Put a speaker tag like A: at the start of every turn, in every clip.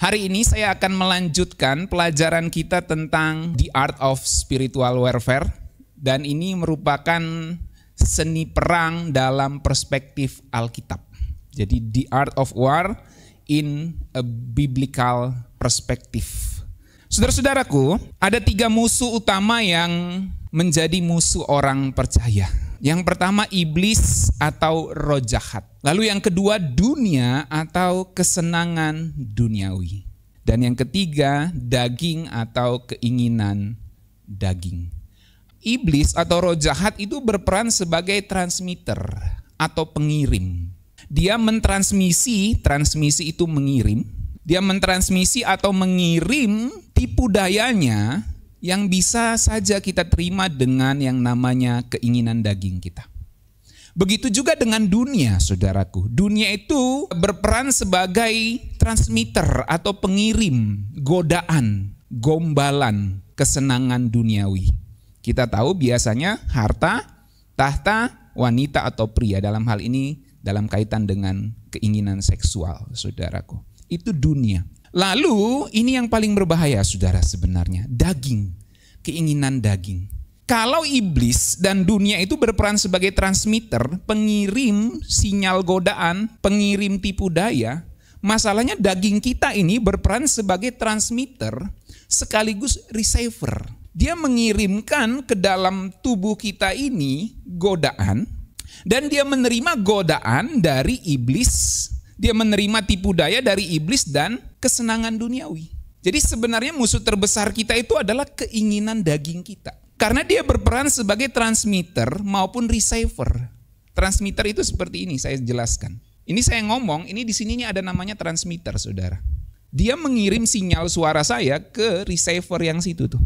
A: Hari ini saya akan melanjutkan pelajaran kita tentang The Art of Spiritual Warfare, dan ini merupakan seni perang dalam perspektif Alkitab. Jadi The Art of War in a Biblical Perspective. Saudara-saudaraku, ada 3 musuh utama yang menjadi musuh orang percaya. Yang pertama iblis atau roh jahat. Lalu yang kedua dunia atau kesenangan duniawi. Dan yang ketiga daging atau keinginan daging. Iblis atau roh jahat itu berperan sebagai transmitter atau pengirim. Dia mentransmisi, transmisi itu mengirim. Dia mentransmisi atau mengirim tipu dayanya yang bisa saja kita terima dengan yang namanya keinginan daging kita. Begitu juga dengan dunia, saudaraku. Dunia itu berperan sebagai transmitter atau pengirim godaan, gombalan, kesenangan duniawi. Kita tahu biasanya harta, tahta, wanita atau pria. Dalam hal ini dalam kaitan dengan keinginan seksual, saudaraku. Itu dunia. Lalu ini yang paling berbahaya, saudara, sebenarnya daging, keinginan daging. Kalau iblis dan dunia itu berperan sebagai transmitter, pengirim sinyal godaan, pengirim tipu daya, masalahnya daging kita ini berperan sebagai transmitter sekaligus receiver. Dia mengirimkan ke dalam tubuh kita ini godaan, dan dia menerima godaan dari iblis. Dia menerima tipu daya dari iblis dan kesenangan duniawi. Jadi sebenarnya musuh terbesar kita itu adalah keinginan daging kita. Karena dia berperan sebagai transmitter maupun receiver. Transmitter itu seperti ini, saya jelaskan. Ini saya ngomong, ini di sini ada namanya transmitter, saudara. Dia mengirim sinyal suara saya ke receiver yang situ tuh.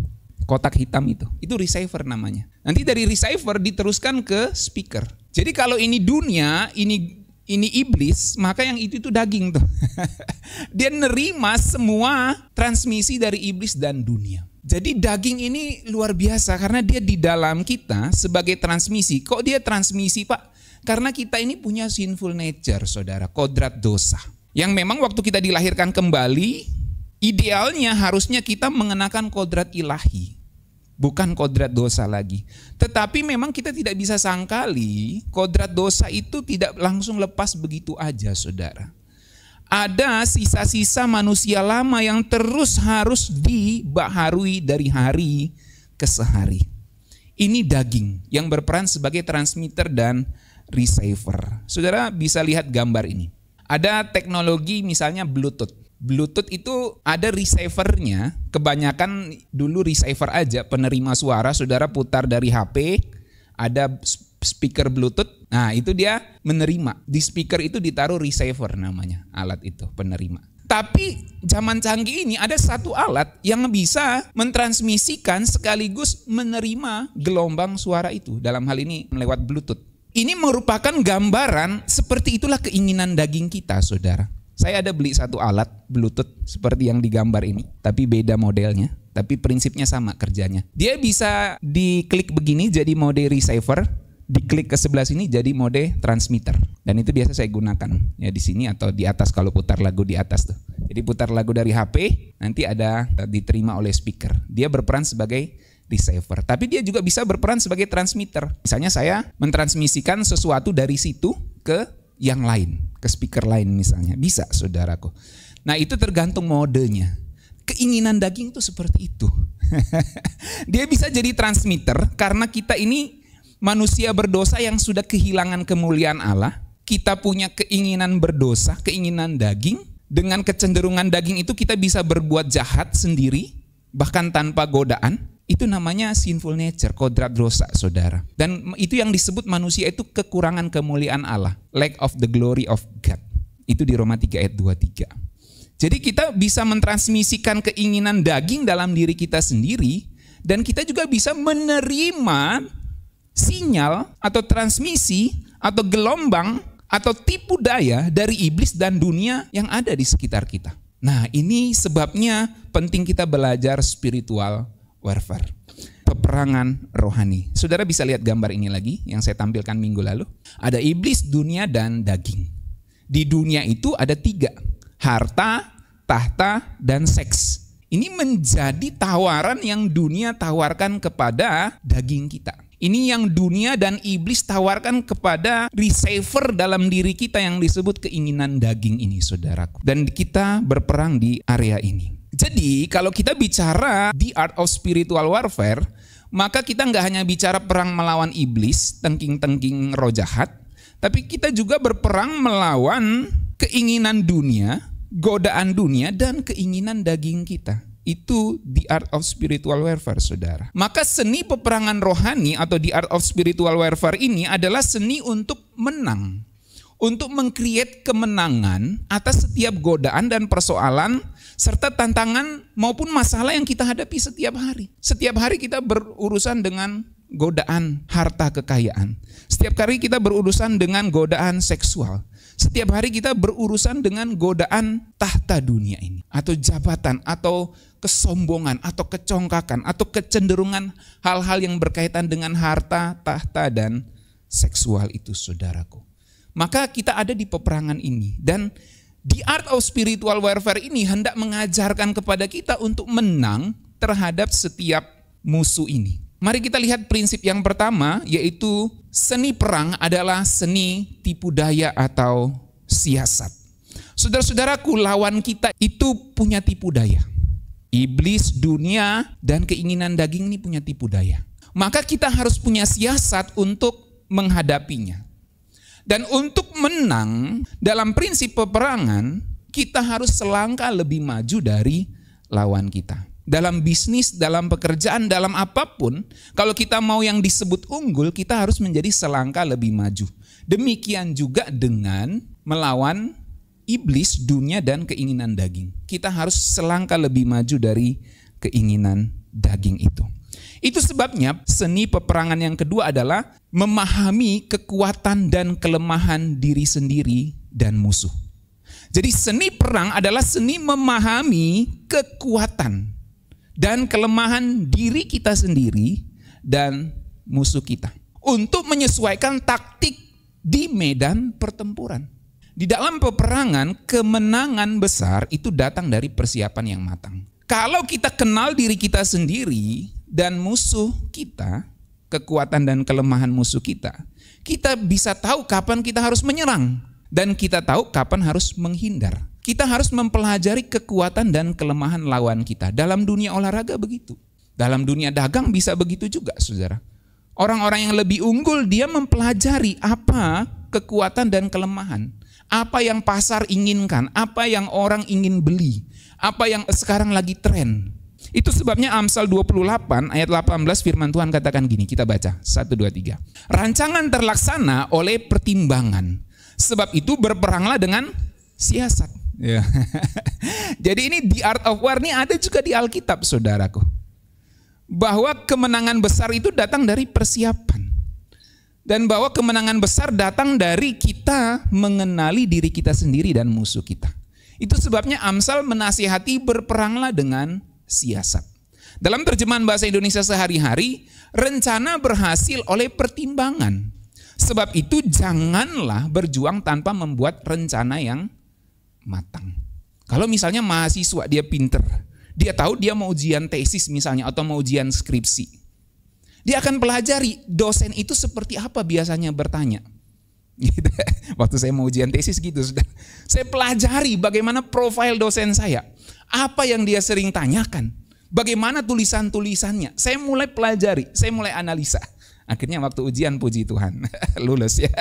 A: Kotak hitam itu receiver namanya. Nanti dari receiver diteruskan ke speaker. Jadi kalau ini dunia, ini iblis, maka yang itu daging tuh. Dia nerima semua transmisi dari iblis dan dunia. Jadi daging ini luar biasa karena dia di dalam kita sebagai transmisi. Kok dia transmisi, Pak? Karena kita ini punya sinful nature, saudara, kodrat dosa. Yang memang waktu kita dilahirkan kembali, idealnya harusnya kita mengenakan kodrat ilahi. Bukan kodrat dosa lagi. Tetapi memang kita tidak bisa sangkali kodrat dosa itu tidak langsung lepas begitu aja, saudara. Ada sisa-sisa manusia lama yang terus harus dibaharui dari hari ke hari. Ini daging yang berperan sebagai transmitter dan receiver. Saudara bisa lihat gambar ini. Ada teknologi misalnya Bluetooth. Bluetooth itu ada receivernya, kebanyakan dulu receiver aja, penerima suara, saudara putar dari HP, ada speaker Bluetooth, nah itu dia menerima, di speaker itu ditaruh receiver namanya, alat itu penerima. Tapi zaman canggih ini ada satu alat yang bisa mentransmisikan sekaligus menerima gelombang suara itu, dalam hal ini lewat Bluetooth. Ini merupakan gambaran seperti itulah keinginan daging kita, saudara. Saya ada beli satu alat Bluetooth seperti yang digambar ini, tapi beda modelnya, tapi prinsipnya sama kerjanya. Dia bisa diklik begini jadi mode receiver, diklik ke sebelah sini jadi mode transmitter. Dan itu biasa saya gunakan ya di sini atau di atas kalau putar lagu di atas tuh. Jadi putar lagu dari HP, nanti ada diterima oleh speaker. Dia berperan sebagai receiver, tapi dia juga bisa berperan sebagai transmitter. Misalnya saya mentransmisikan sesuatu dari situ ke yang lain, ke speaker lain misalnya, bisa, saudaraku. Nah itu tergantung modenya. Keinginan daging itu seperti itu. Dia bisa jadi transmitter karena kita ini manusia berdosa yang sudah kehilangan kemuliaan Allah. Kita punya keinginan berdosa, keinginan daging. Dengan kecenderungan daging itu kita bisa berbuat jahat sendiri, bahkan tanpa godaan. Itu namanya sinful nature, kodrat dosa, saudara. Dan itu yang disebut manusia itu kekurangan kemuliaan Allah. Lack of the glory of God. Itu di Roma 3 ayat 23. Jadi kita bisa mentransmisikan keinginan daging dalam diri kita sendiri. Dan kita juga bisa menerima sinyal atau transmisi atau gelombang atau tipu daya dari iblis dan dunia yang ada di sekitar kita. Nah ini sebabnya penting kita belajar spiritual warfare, peperangan rohani. Saudara bisa lihat gambar ini lagi yang saya tampilkan minggu lalu. Ada iblis, dunia, dan daging. Di dunia itu ada 3. Harta, tahta, dan seks. Ini menjadi tawaran yang dunia tawarkan kepada daging kita. Ini yang dunia dan iblis tawarkan kepada receiver dalam diri kita yang disebut keinginan daging ini, saudaraku. Dan kita berperang di area ini. Jadi kalau kita bicara the art of spiritual warfare, maka kita nggak hanya bicara perang melawan iblis, tengking-tengking roh jahat, tapi kita juga berperang melawan keinginan dunia, godaan dunia, dan keinginan daging kita. Itu the art of spiritual warfare, saudara. Maka seni peperangan rohani atau the art of spiritual warfare ini adalah seni untuk menang. Untuk meng-create kemenangan atas setiap godaan dan persoalan serta tantangan maupun masalah yang kita hadapi setiap hari. Setiap hari kita berurusan dengan godaan harta kekayaan. Setiap hari kita berurusan dengan godaan seksual. Setiap hari kita berurusan dengan godaan tahta dunia ini, atau jabatan, atau kesombongan, atau kecongkakan, atau kecenderungan hal-hal yang berkaitan dengan harta, tahta, dan seksual itu, saudaraku. Maka kita ada di peperangan ini, dan the art of spiritual warfare ini hendak mengajarkan kepada kita untuk menang terhadap setiap musuh ini. Mari kita lihat prinsip yang pertama, yaitu seni perang adalah seni tipu daya atau siasat. Saudara-saudaraku, lawan kita itu punya tipu daya. Iblis, dunia, dan keinginan daging ini punya tipu daya. Maka kita harus punya siasat untuk menghadapinya. Dan untuk menang dalam prinsip peperangan, kita harus selangkah lebih maju dari lawan kita. Dalam bisnis, dalam pekerjaan, dalam apapun, kalau kita mau yang disebut unggul, kita harus menjadi selangkah lebih maju. Demikian juga dengan melawan iblis, dunia, dan keinginan daging. Kita harus selangkah lebih maju dari keinginan daging itu. Itu sebabnya seni peperangan yang kedua adalah memahami kekuatan dan kelemahan diri sendiri dan musuh. Jadi seni perang adalah seni memahami kekuatan dan kelemahan diri kita sendiri dan musuh kita, untuk menyesuaikan taktik di medan pertempuran. Di dalam peperangan, kemenangan besar itu datang dari persiapan yang matang. Kalau kita kenal diri kita sendiri dan musuh kita, kekuatan dan kelemahan musuh kita bisa tahu kapan kita harus menyerang, dan kita tahu kapan harus menghindar. Kita harus mempelajari kekuatan dan kelemahan lawan kita. Dalam dunia olahraga begitu. Dalam dunia dagang bisa begitu juga, saudara. Orang-orang yang lebih unggul, dia mempelajari apa kekuatan dan kelemahan. Apa yang pasar inginkan, apa yang orang ingin beli, apa yang sekarang lagi tren. Itu sebabnya Amsal 28 ayat 18 firman Tuhan katakan gini, kita baca 1, 2, 3. Rancangan terlaksana oleh pertimbangan, sebab itu berperanglah dengan siasat. Ya. Jadi ini the art of war ini ada juga di Alkitab, saudaraku. Bahwa kemenangan besar itu datang dari persiapan. Dan bahwa kemenangan besar datang dari kita mengenali diri kita sendiri dan musuh kita. Itu sebabnya Amsal menasihati berperanglah dengan siasat. Dalam terjemahan bahasa Indonesia sehari-hari, rencana berhasil oleh pertimbangan. Sebab itu janganlah berjuang tanpa membuat rencana yang matang. Kalau misalnya mahasiswa dia pinter, dia tahu dia mau ujian tesis misalnya atau mau ujian skripsi. Dia akan pelajari dosen itu seperti apa biasanya bertanya. Waktu saya mau ujian tesis gitu, saya pelajari bagaimana profil dosen saya. Apa yang dia sering tanyakan, bagaimana tulisan-tulisannya. Saya mulai pelajari, saya mulai analisa. Akhirnya waktu ujian, puji Tuhan, lulus ya.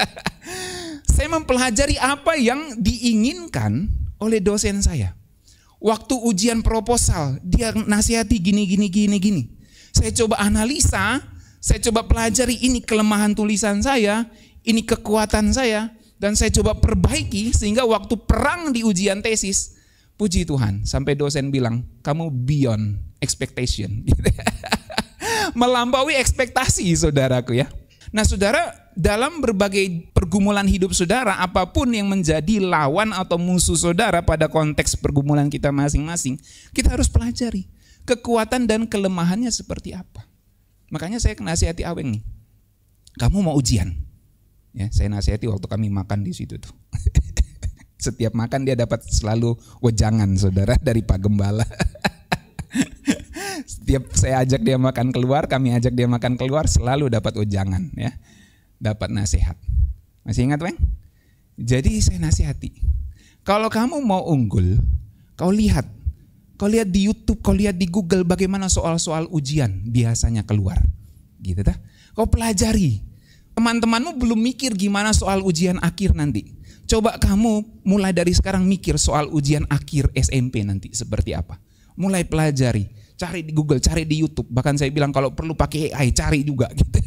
A: Saya mempelajari apa yang diinginkan oleh dosen saya. Waktu ujian proposal, dia nasihati gini. Saya coba analisa, saya coba pelajari ini kelemahan tulisan saya, ini kekuatan saya, dan saya coba perbaiki sehingga waktu perang di ujian tesis, puji Tuhan, sampai dosen bilang, kamu beyond expectation. Melampaui ekspektasi, saudaraku ya. Nah, saudara, dalam berbagai pergumulan hidup saudara, apapun yang menjadi lawan atau musuh saudara pada konteks pergumulan kita masing-masing, kita harus pelajari kekuatan dan kelemahannya seperti apa. Makanya saya nasihati Aweng nih, kamu mau ujian? Ya, saya nasihati waktu kami makan di situ tuh. Setiap makan dia dapat selalu wejangan, saudara, dari Pak Gembala. Setiap saya ajak dia makan keluar, kami ajak dia makan keluar, selalu dapat wejangan, ya, dapat nasihat. Masih ingat, Bang? Jadi saya nasihati, kalau kamu mau unggul, kau lihat di YouTube, kau lihat di Google bagaimana soal-soal ujian biasanya keluar, gitu dah. Kau pelajari. Teman-temanmu belum mikir gimana soal ujian akhir nanti. Coba kamu mulai dari sekarang mikir soal ujian akhir SMP nanti seperti apa. Mulai pelajari, cari di Google, cari di YouTube. Bahkan saya bilang kalau perlu pakai AI, cari juga gitu.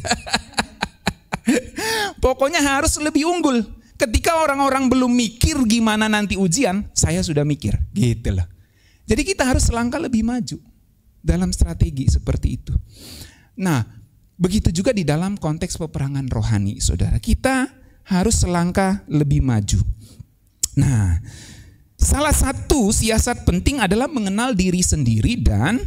A: Pokoknya harus lebih unggul. Ketika orang-orang belum mikir gimana nanti ujian, saya sudah mikir, gitu loh. Jadi kita harus selangkah lebih maju dalam strategi seperti itu. Nah, begitu juga di dalam konteks peperangan rohani, saudara. Kita harus selangkah lebih maju. Nah, salah satu siasat penting adalah mengenal diri sendiri dan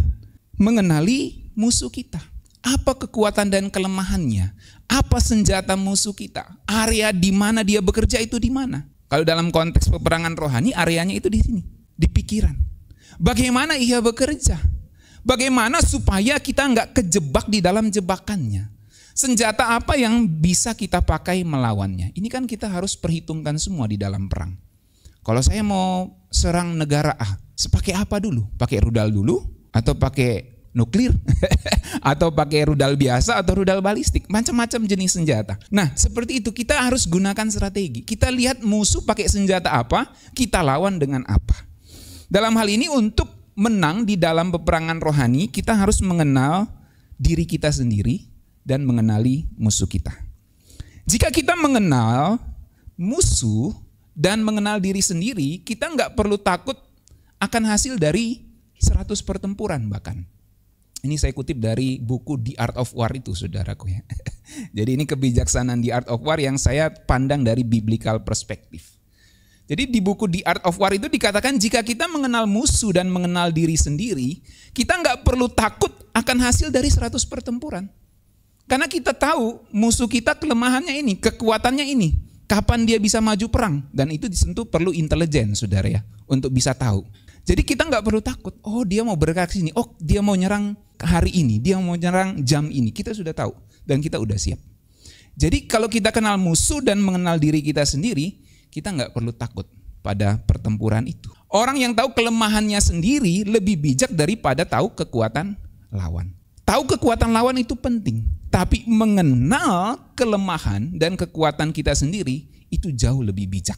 A: mengenali musuh kita. Apa kekuatan dan kelemahannya? Apa senjata musuh kita? Area di mana dia bekerja itu di mana? Kalau dalam konteks peperangan rohani, areanya itu di sini, di pikiran. Bagaimana ia bekerja? Bagaimana supaya kita nggak kejebak di dalam jebakannya? Senjata apa yang bisa kita pakai melawannya? Ini kan kita harus perhitungkan semua di dalam perang. Kalau saya mau serang negara A, pakai apa dulu? Pakai rudal dulu? Atau pakai nuklir? Atau pakai rudal biasa atau rudal balistik? Macam-macam jenis senjata. Nah, seperti itu kita harus gunakan strategi. Kita lihat musuh pakai senjata apa, kita lawan dengan apa. Dalam hal ini untuk menang di dalam peperangan rohani, kita harus mengenal diri kita sendiri dan mengenali musuh kita. Jika kita mengenal musuh dan mengenal diri sendiri, kita nggak perlu takut akan hasil dari 100 pertempuran bahkan. Ini saya kutip dari buku The Art of War itu, saudaraku ya. Jadi ini kebijaksanaan The Art of War yang saya pandang dari biblical perspektif. Jadi di buku The Art of War itu dikatakan jika kita mengenal musuh dan mengenal diri sendiri, kita nggak perlu takut akan hasil dari 100 pertempuran. Karena kita tahu musuh kita kelemahannya ini, kekuatannya ini, kapan dia bisa maju perang. Dan itu tentu perlu intelijen, saudara ya, untuk bisa tahu. Jadi kita nggak perlu takut, oh dia mau bergerak sini, oh dia mau nyerang hari ini, dia mau nyerang jam ini. Kita sudah tahu dan kita udah siap. Jadi kalau kita kenal musuh dan mengenal diri kita sendiri, kita nggak perlu takut pada pertempuran itu. Orang yang tahu kelemahannya sendiri lebih bijak daripada tahu kekuatan lawan. Tahu kekuatan lawan itu penting, tapi mengenal kelemahan dan kekuatan kita sendiri itu jauh lebih bijak.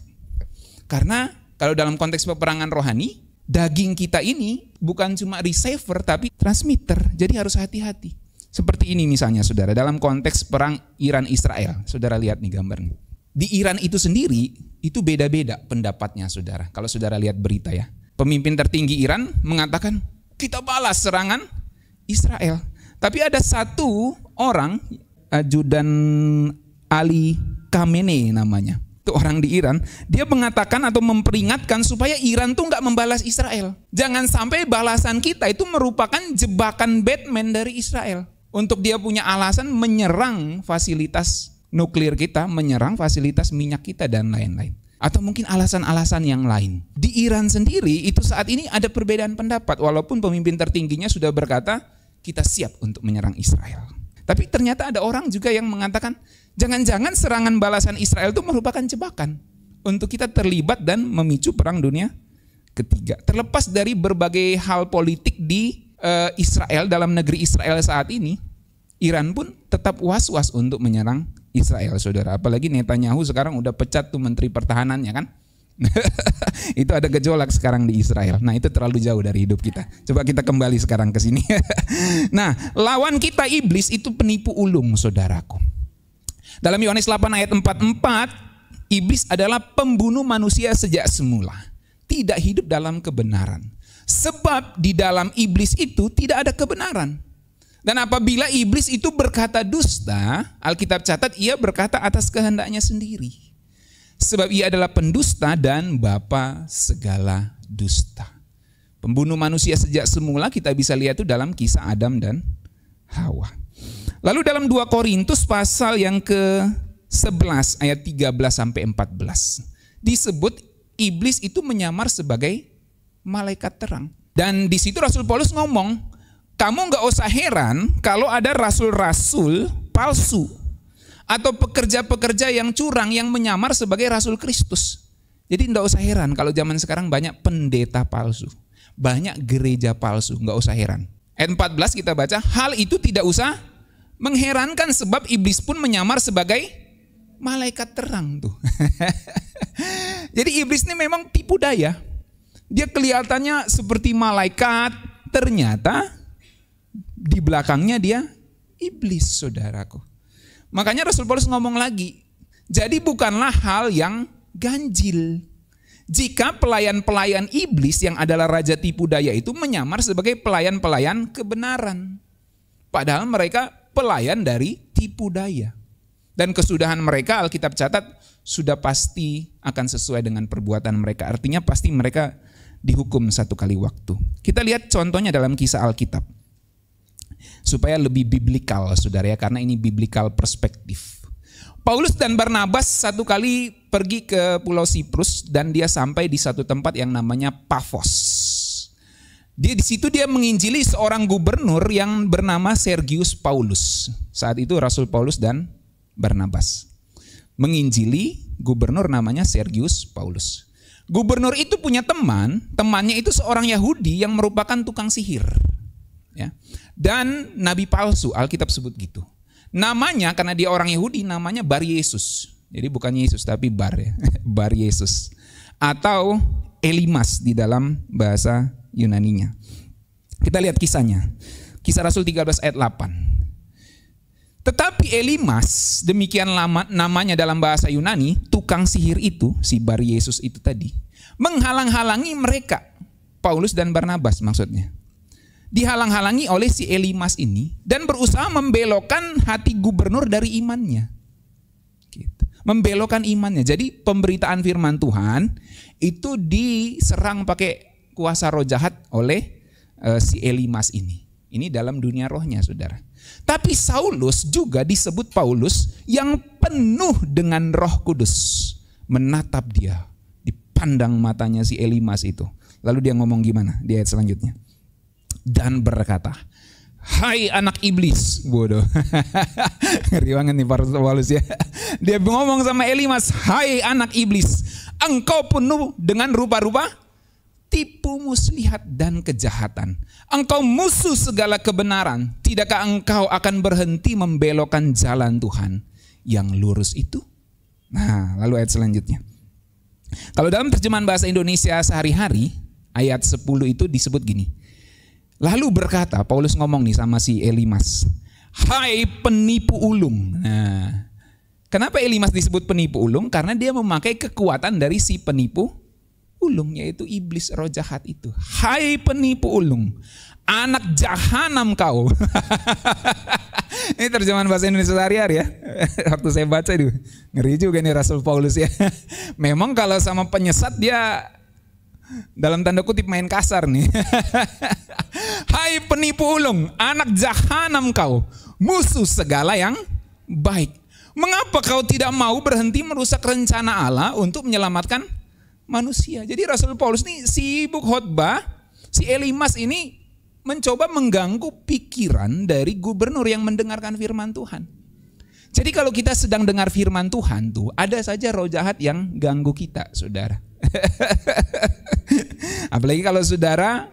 A: Karena kalau dalam konteks peperangan rohani, daging kita ini bukan cuma receiver tapi transmitter, jadi harus hati-hati. Seperti ini misalnya saudara, dalam konteks perang Iran-Israel, saudara lihat nih gambarnya. Di Iran itu sendiri, itu beda-beda pendapatnya saudara. Kalau saudara lihat berita ya, pemimpin tertinggi Iran mengatakan kita balas serangan Israel. Tapi ada satu orang, ajudan Ali Khamenei namanya, itu orang di Iran, dia mengatakan atau memperingatkan supaya Iran tuh nggak membalas Israel. Jangan sampai balasan kita itu merupakan jebakan Batman dari Israel. Untuk dia punya alasan menyerang fasilitas nuklir kita, menyerang fasilitas minyak kita dan lain-lain. Atau mungkin alasan-alasan yang lain. Di Iran sendiri itu saat ini ada perbedaan pendapat. Walaupun pemimpin tertingginya sudah berkata kita siap untuk menyerang Israel. Tapi ternyata ada orang juga yang mengatakan jangan-jangan serangan balasan Israel itu merupakan jebakan untuk kita terlibat dan memicu perang dunia ketiga. Terlepas dari berbagai hal politik di Israel, dalam negeri Israel saat ini, Iran pun tetap was-was untuk menyerang Israel, saudara. Apalagi Netanyahu sekarang udah pecat tuh menteri pertahanannya kan. Itu ada gejolak sekarang di Israel. Nah itu terlalu jauh dari hidup kita. Coba kita kembali sekarang ke sini. Nah lawan kita iblis itu penipu ulung, saudaraku. Dalam Yohanes 8 ayat 44, iblis adalah pembunuh manusia sejak semula. Tidak hidup dalam kebenaran. Sebab di dalam iblis itu tidak ada kebenaran. Dan apabila iblis itu berkata dusta, Alkitab catat ia berkata atas kehendaknya sendiri. Sebab ia adalah pendusta dan bapa segala dusta. Pembunuh manusia sejak semula kita bisa lihat itu dalam kisah Adam dan Hawa. Lalu dalam 2 Korintus pasal yang ke-11 ayat 13 sampai 14 disebut iblis itu menyamar sebagai malaikat terang. Dan di situ Rasul Paulus ngomong, kamu nggak usah heran kalau ada rasul-rasul palsu atau pekerja-pekerja yang curang yang menyamar sebagai Rasul Kristus. Jadi nggak usah heran kalau zaman sekarang banyak pendeta palsu, banyak gereja palsu, nggak usah heran. Ayat 14 kita baca, hal itu tidak usah mengherankan sebab iblis pun menyamar sebagai malaikat terang tuh. Jadi iblis ini memang tipu daya. Dia kelihatannya seperti malaikat, ternyata di belakangnya dia iblis, saudaraku. Makanya Rasul Paulus ngomong lagi, jadi bukanlah hal yang ganjil jika pelayan-pelayan iblis yang adalah raja tipu daya itu menyamar sebagai pelayan-pelayan kebenaran. Padahal mereka pelayan dari tipu daya. Dan kesudahan mereka, Alkitab catat, sudah pasti akan sesuai dengan perbuatan mereka. Artinya pasti mereka dihukum satu kali waktu. Kita lihat contohnya dalam kisah Alkitab. Supaya lebih biblikal, saudara ya, karena ini biblikal perspektif. Paulus dan Barnabas satu kali pergi ke Pulau Siprus dan dia sampai di satu tempat yang namanya Pafos. Di situ dia menginjili seorang gubernur yang bernama Sergius Paulus. Saat itu Rasul Paulus dan Barnabas menginjili gubernur namanya Sergius Paulus. Gubernur itu punya temannya itu seorang Yahudi yang merupakan tukang sihir, ya, dan nabi palsu. Alkitab sebut gitu. Namanya, karena dia orang Yahudi, namanya Bar Yesus. Jadi bukan Yesus tapi Bar, ya. Bar Yesus atau Elimas di dalam bahasa Yunaninya. Kita lihat kisahnya. Kisah Rasul 13 ayat 8. Tetapi Elimas, demikian namanya dalam bahasa Yunani, tukang sihir itu, si Bar Yesus itu tadi, menghalang-halangi mereka, Paulus dan Barnabas maksudnya. Dihalang-halangi oleh si Elimas ini dan berusaha membelokkan hati gubernur dari imannya. Gitu. Membelokkan imannya. Jadi pemberitaan firman Tuhan itu diserang pakai kuasa roh jahat oleh si Elimas ini. Ini dalam dunia rohnya, saudara. Tapi Saulus juga disebut Paulus yang penuh dengan Roh Kudus. Menatap dia, dipandang matanya si Elimas itu. Lalu dia ngomong gimana di ayat selanjutnya? Dan berkata, hai anak iblis. Bodoh. Ngeri banget nih Paulus ya. Dia ngomong sama Elimas, hai anak iblis, engkau penuh dengan rupa-rupa tipu muslihat dan kejahatan. Engkau musuh segala kebenaran. Tidakkah engkau akan berhenti membelokkan jalan Tuhan yang lurus itu? Nah, lalu ayat selanjutnya. Kalau dalam terjemahan bahasa Indonesia sehari-hari, ayat 10 itu disebut gini. Lalu berkata, Paulus ngomong nih sama si Elimas, hai penipu ulung. Nah, kenapa Elimas disebut penipu ulung? Karena dia memakai kekuatan dari si penipu ulung, yaitu iblis roh jahat itu. Hai penipu ulung, anak jahanam kau. Ini terjemahan bahasa Indonesia sehari-hari ya. Waktu saya baca itu ngeri juga nih Rasul Paulus ya. Memang kalau sama penyesat dia dalam tanda kutip main kasar nih. Hai penipu ulung, anak jahanam kau, musuh segala yang baik. Mengapa kau tidak mau berhenti merusak rencana Allah untuk menyelamatkan manusia? Jadi Rasul Paulus ini sibuk khotbah, si Elimas ini mencoba mengganggu pikiran dari gubernur yang mendengarkan firman Tuhan. Jadi kalau kita sedang dengar firman Tuhan tuh, ada saja roh jahat yang ganggu kita, saudara. Apalagi kalau saudara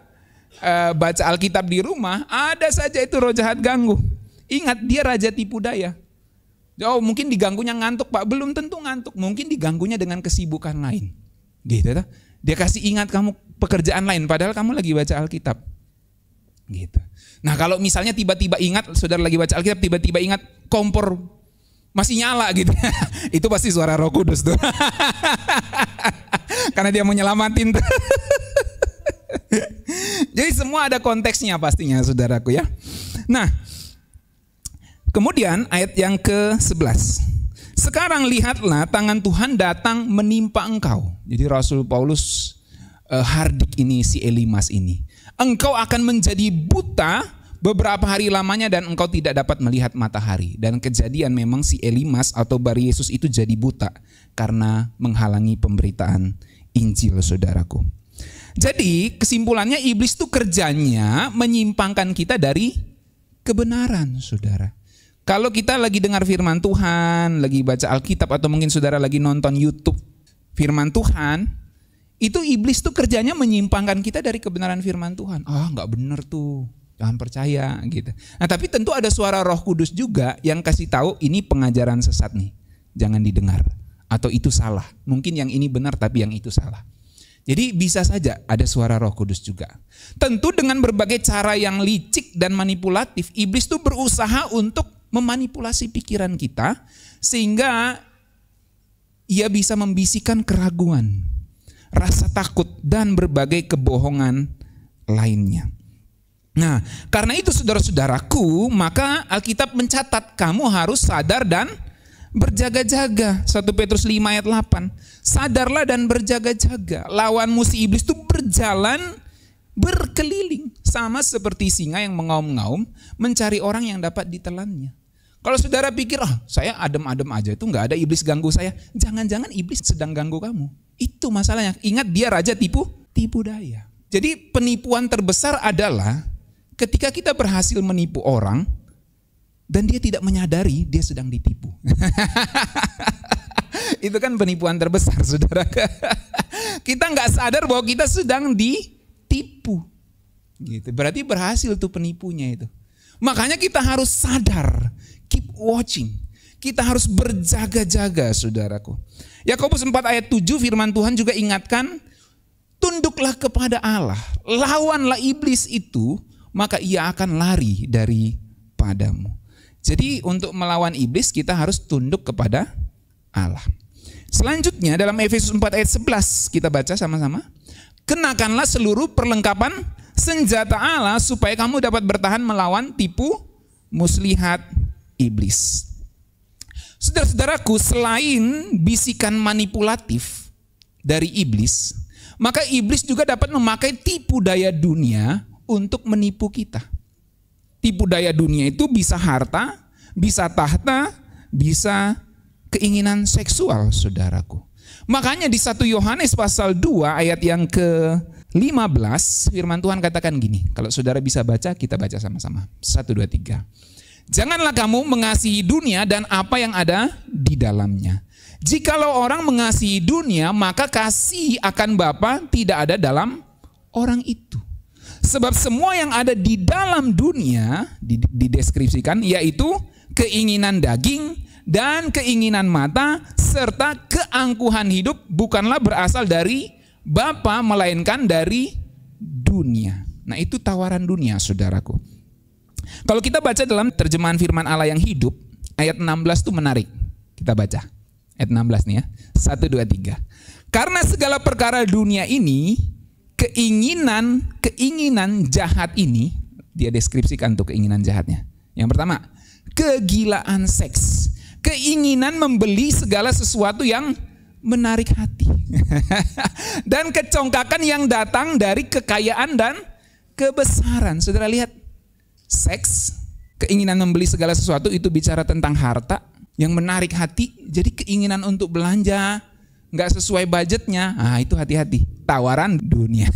A: baca Alkitab di rumah, ada saja itu roh jahat ganggu. Ingat, dia raja tipu daya. Oh, mungkin diganggunya ngantuk, Pak. Belum tentu ngantuk, mungkin diganggunya dengan kesibukan lain. Gitu, dia kasih ingat kamu pekerjaan lain, padahal kamu lagi baca Alkitab. Gitu. Nah, kalau misalnya tiba-tiba ingat, saudara lagi baca Alkitab, tiba-tiba ingat kompor masih nyala gitu, itu pasti suara Roh Kudus tuh. Karena dia mau nyelamatin tuh. Jadi semua ada konteksnya pastinya, saudaraku ya. Nah, kemudian ayat yang ke-11. Sekarang lihatlah tangan Tuhan datang menimpa engkau. Jadi Rasul Paulus hardik ini si Elimas ini. Engkau akan menjadi buta beberapa hari lamanya dan engkau tidak dapat melihat matahari. Dan kejadian memang si Elimas atau Bar Yesus itu jadi buta karena menghalangi pemberitaan Injil, saudaraku. Jadi kesimpulannya iblis itu kerjanya menyimpangkan kita dari kebenaran, saudara. Kalau kita lagi dengar firman Tuhan, lagi baca Alkitab, atau mungkin saudara lagi nonton YouTube firman Tuhan, itu iblis tuh kerjanya menyimpangkan kita dari kebenaran firman Tuhan. Nggak bener tuh, jangan percaya gitu. Nah tapi tentu ada suara Roh Kudus juga yang kasih tahu ini pengajaran sesat nih, jangan didengar. Atau itu salah, mungkin yang ini benar tapi yang itu salah. Jadi bisa saja ada suara Roh Kudus juga. Tentu dengan berbagai cara yang licik dan manipulatif, iblis tuh berusaha untuk memanipulasi pikiran kita sehingga ia bisa membisikkan keraguan, rasa takut, dan berbagai kebohongan lainnya. Nah, karena itu saudara-saudaraku, maka Alkitab mencatat kamu harus sadar dan berjaga-jaga. 1 Petrus 5 ayat 8. Sadarlah dan berjaga-jaga. Lawanmu si iblis itu berjalan berkeliling, sama seperti singa yang mengaum-ngaum mencari orang yang dapat ditelannya. Kalau saudara pikir, saya adem-adem aja, itu nggak ada iblis ganggu saya. Jangan-jangan iblis sedang ganggu kamu. Itu masalahnya. Ingat, dia raja tipu daya. Jadi penipuan terbesar adalah ketika kita berhasil menipu orang dan dia tidak menyadari dia sedang ditipu. Itu kan penipuan terbesar, saudara. Kita nggak sadar bahwa kita sedang ditipu. Gitu. Berarti berhasil tuh penipunya itu. Makanya kita harus sadar, keep watching. Kita harus berjaga-jaga, saudaraku. Yakobus 4 ayat 7 firman Tuhan juga ingatkan, tunduklah kepada Allah, lawanlah iblis itu, maka ia akan lari daripadamu. Jadi untuk melawan iblis kita harus tunduk kepada Allah. Selanjutnya dalam Efesus 4 ayat 11 kita baca sama-sama. Kenakanlah seluruh perlengkapan senjata Allah supaya kamu dapat bertahan melawan tipu muslihat iblis. Saudara-saudaraku, selain bisikan manipulatif dari iblis, maka iblis juga dapat memakai tipu daya dunia untuk menipu kita. Tipu daya dunia itu bisa harta, bisa tahta, bisa keinginan seksual, saudaraku. Makanya di 1 Yohanes pasal 2 ayat yang ke-15 firman Tuhan katakan gini. Kalau saudara bisa baca, kita baca sama-sama. 1, 2, 3. Janganlah kamu mengasihi dunia dan apa yang ada di dalamnya. Jikalau orang mengasihi dunia, maka kasih akan Bapa tidak ada dalam orang itu. Sebab semua yang ada di dalam dunia dideskripsikan, yaitu keinginan daging dan keinginan mata serta keangkuhan hidup bukanlah berasal dari Bapa melainkan dari dunia. Nah itu tawaran dunia, saudaraku. Kalau kita baca dalam terjemahan firman Allah yang hidup, ayat 16 itu menarik. Kita baca ayat 16 nih ya. 1, 2, 3. Karena segala perkara dunia ini, keinginan jahat ini, dia deskripsikan tuh keinginan jahatnya. Yang pertama, kegilaan seks. Keinginan membeli segala sesuatu yang menarik hati. Dan kecongkakan yang datang dari kekayaan dan kebesaran. Saudara lihat, seks, keinginan membeli segala sesuatu itu bicara tentang harta yang menarik hati. Jadi keinginan untuk belanja nggak sesuai budgetnya, itu hati-hati. Tawaran dunia.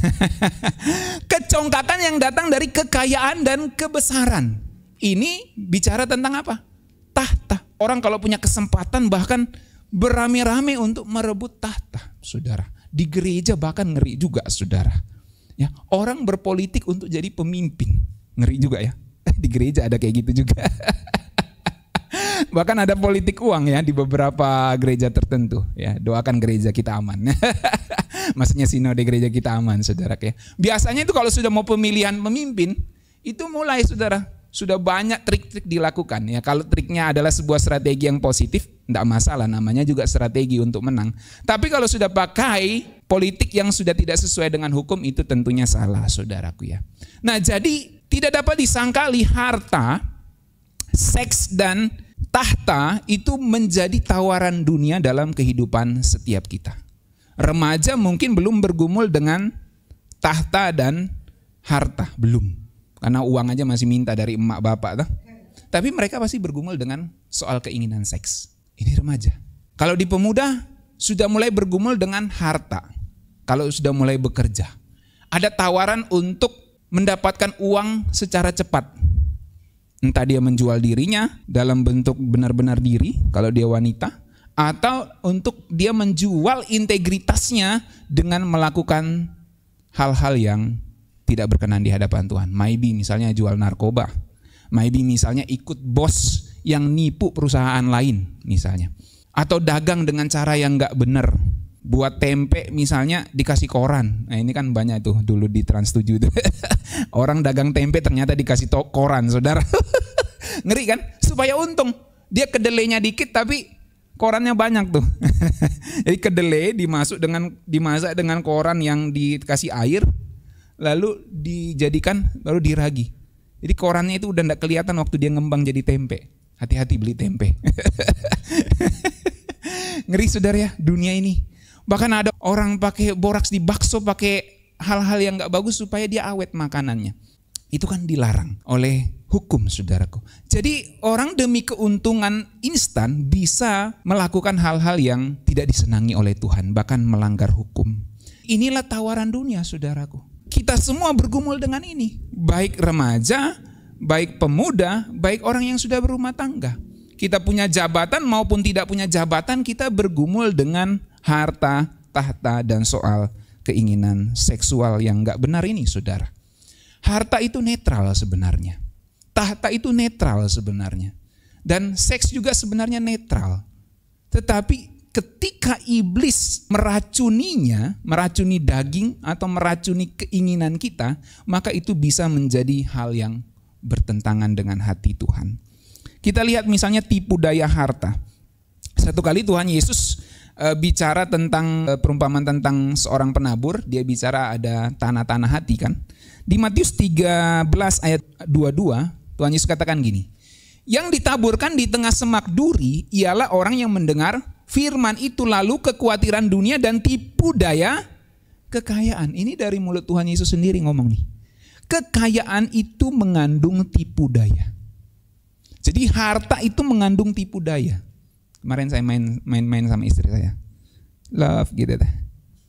A: Kecongkakan yang datang dari kekayaan dan kebesaran. Ini bicara tentang apa? Tahta. Orang kalau punya kesempatan bahkan beramai-ramai untuk merebut tahta, saudara. Di gereja bahkan ngeri juga, saudara. Ya, orang berpolitik untuk jadi pemimpin, ngeri juga ya. Di gereja ada kayak gitu juga. Bahkan ada politik uang ya di beberapa gereja tertentu. Ya, doakan gereja kita aman. Maksudnya sinode gereja kita aman, saudara. Ya. Biasanya itu kalau sudah mau pemilihan pemimpin, itu mulai, saudara. Sudah banyak trik-trik dilakukan ya. Kalau triknya adalah sebuah strategi yang positif, tidak masalah, namanya juga strategi untuk menang. Tapi kalau sudah pakai politik yang sudah tidak sesuai dengan hukum, itu tentunya salah, saudaraku ya. Nah, jadi tidak dapat disangkali harta, seks dan tahta itu menjadi tawaran dunia dalam kehidupan setiap kita. Remaja mungkin belum bergumul dengan tahta dan harta, belum. Karena uang aja masih minta dari emak bapak. Tapi mereka pasti bergumul dengan soal keinginan seks. Ini remaja. Kalau di pemuda sudah mulai bergumul dengan harta. kalau sudah mulai bekerja. Ada tawaran untuk mendapatkan uang secara cepat. Entah dia menjual dirinya dalam bentuk benar-benar diri kalau dia wanita, atau untuk dia menjual integritasnya dengan melakukan hal-hal yang tidak berkenan di hadapan Tuhan. Maybe misalnya jual narkoba, maybe misalnya ikut bos yang nipu perusahaan lain misalnya, atau dagang dengan cara yang nggak benar. Buat tempe misalnya dikasih koran. Nah ini kan banyak tuh dulu di Trans 7 tuh. Orang dagang tempe ternyata dikasih koran, saudara. Ngeri kan? Supaya untung. Dia kedelainya dikit tapi korannya banyak tuh. Jadi kedelai dimasak dengan koran yang dikasih air, lalu dijadikan, lalu diragi. Jadi korannya itu udah gak kelihatan waktu dia ngembang jadi tempe. Hati-hati beli tempe. Ngeri saudara ya, dunia ini. Bahkan ada orang pakai boraks di bakso, pakai hal-hal yang gak bagus supaya dia awet makanannya. Itu kan dilarang oleh hukum, saudaraku. Jadi orang demi keuntungan instan bisa melakukan hal-hal yang tidak disenangi oleh Tuhan, bahkan melanggar hukum. Inilah tawaran dunia, saudaraku. Kita semua bergumul dengan ini. Baik remaja, baik pemuda, baik orang yang sudah berumah tangga. Kita punya jabatan maupun tidak punya jabatan, kita bergumul dengan harta, tahta, dan soal keinginan seksual yang gak benar ini, saudara. Harta itu netral sebenarnya. Tahta itu netral sebenarnya. Dan seks juga sebenarnya netral. Tetapi ketika iblis meracuninya, meracuni daging atau meracuni keinginan kita, maka itu bisa menjadi hal yang bertentangan dengan hati Tuhan. Kita lihat misalnya tipu daya harta. Satu kali Tuhan Yesus bicara tentang perumpamaan tentang seorang penabur. Dia bicara ada tanah-tanah hati kan. Di Matius 13 ayat 22 Tuhan Yesus katakan gini. Yang ditaburkan di tengah semak duri ialah orang yang mendengar firman itu lalu kekhawatiran dunia dan tipu daya kekayaan. Ini dari mulut Tuhan Yesus sendiri ngomong nih. Kekayaan itu mengandung tipu daya. Jadi harta itu mengandung tipu daya. Kemarin saya main sama istri saya. Love gitu deh.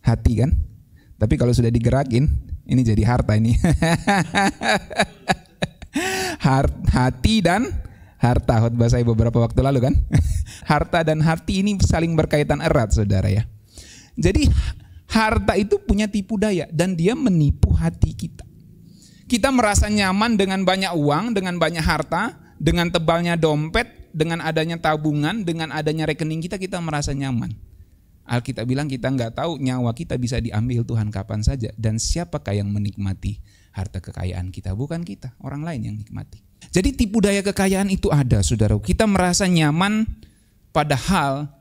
A: Hati kan. Tapi kalau sudah digerakin, ini jadi harta ini. Hati dan harta. Khotbah saya beberapa waktu lalu kan. Harta dan hati ini saling berkaitan erat, saudara ya. Jadi harta itu punya tipu daya dan dia menipu hati kita. Kita merasa nyaman dengan banyak uang, dengan banyak harta, dengan tebalnya dompet, dengan adanya tabungan, dengan adanya rekening kita merasa nyaman. Alkitab bilang kita nggak tahu nyawa kita bisa diambil Tuhan kapan saja. Dan siapakah yang menikmati harta kekayaan kita? Bukan kita, orang lain yang nikmati. Jadi tipu daya kekayaan itu ada, saudara. Kita merasa nyaman padahal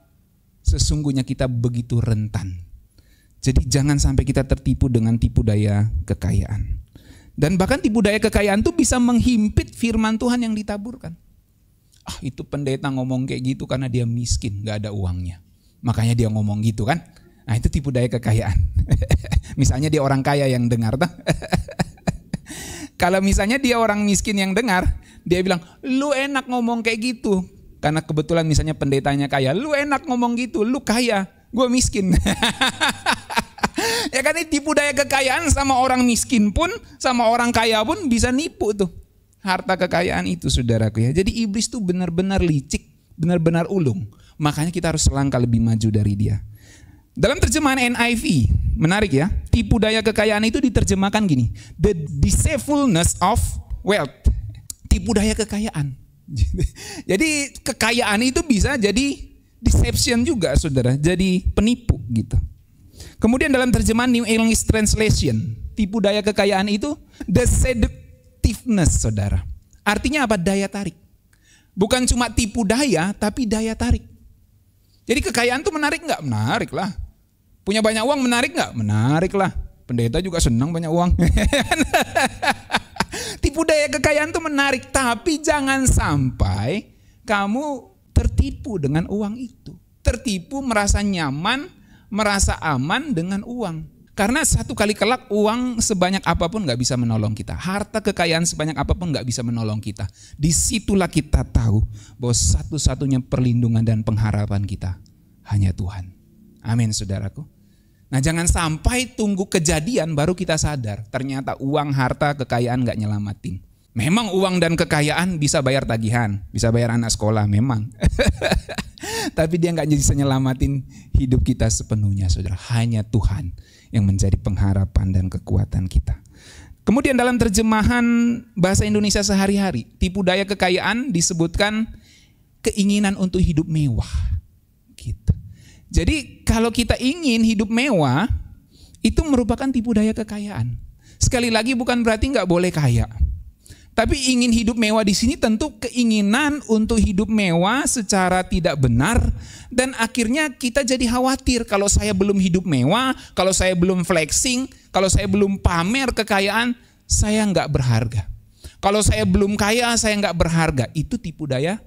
A: sesungguhnya kita begitu rentan. Jadi jangan sampai kita tertipu dengan tipu daya kekayaan. Dan bahkan tipu daya kekayaan itu bisa menghimpit firman Tuhan yang ditaburkan. Itu pendeta ngomong kayak gitu karena dia miskin, gak ada uangnya. Makanya dia ngomong gitu kan. Nah itu tipu daya kekayaan. Misalnya dia orang kaya yang dengar. Kalau misalnya dia orang miskin yang dengar, dia bilang, lu enak ngomong kayak gitu. Karena kebetulan misalnya pendetanya kaya, lu enak ngomong gitu, lu kaya, gue miskin. Ya kan ini tipu daya kekayaan sama orang miskin pun, sama orang kaya pun bisa nipu tuh. Harta kekayaan itu saudaraku ya. Jadi iblis tuh benar-benar licik, benar-benar ulung. Makanya kita harus selangkah lebih maju dari dia. Dalam terjemahan NIV, menarik ya. Tipu daya kekayaan itu diterjemahkan gini. The deceitfulness of wealth. Tipu daya kekayaan. Jadi kekayaan itu bisa jadi deception juga saudara. Jadi penipu gitu. Kemudian dalam terjemahan New English Translation, tipu daya kekayaan itu the seductiveness, saudara. Artinya apa? Daya tarik. Bukan cuma tipu daya, tapi daya tarik. Jadi kekayaan itu menarik nggak? Menarik lah. Punya banyak uang menarik nggak? Menarik lah. Pendeta juga senang banyak uang. Tipu daya kekayaan itu menarik, tapi jangan sampai kamu tertipu dengan uang itu. Tertipu merasa nyaman, merasa aman dengan uang. Karena satu kali kelak uang sebanyak apapun gak bisa menolong kita. Harta kekayaan sebanyak apapun gak bisa menolong kita. Disitulah kita tahu bahwa satu-satunya perlindungan dan pengharapan kita hanya Tuhan. Amin saudaraku. Nah, jangan sampai tunggu kejadian baru kita sadar. Ternyata uang, harta, kekayaan gak nyelamatin. Memang uang dan kekayaan bisa bayar tagihan, bisa bayar anak sekolah, memang. Tapi dia gak bisa nyelamatin hidup kita sepenuhnya, saudara. Hanya Tuhan yang menjadi pengharapan dan kekuatan kita. Kemudian dalam terjemahan bahasa Indonesia sehari-hari, tipu daya kekayaan disebutkan keinginan untuk hidup mewah. Gitu. Jadi kalau kita ingin hidup mewah, itu merupakan tipu daya kekayaan. Sekali lagi bukan berarti nggak boleh kaya. Tapi ingin hidup mewah di sini tentu keinginan untuk hidup mewah secara tidak benar. Dan akhirnya kita jadi khawatir kalau saya belum hidup mewah, kalau saya belum flexing, kalau saya belum pamer kekayaan, saya nggak berharga. Kalau saya belum kaya, saya nggak berharga. Itu tipu daya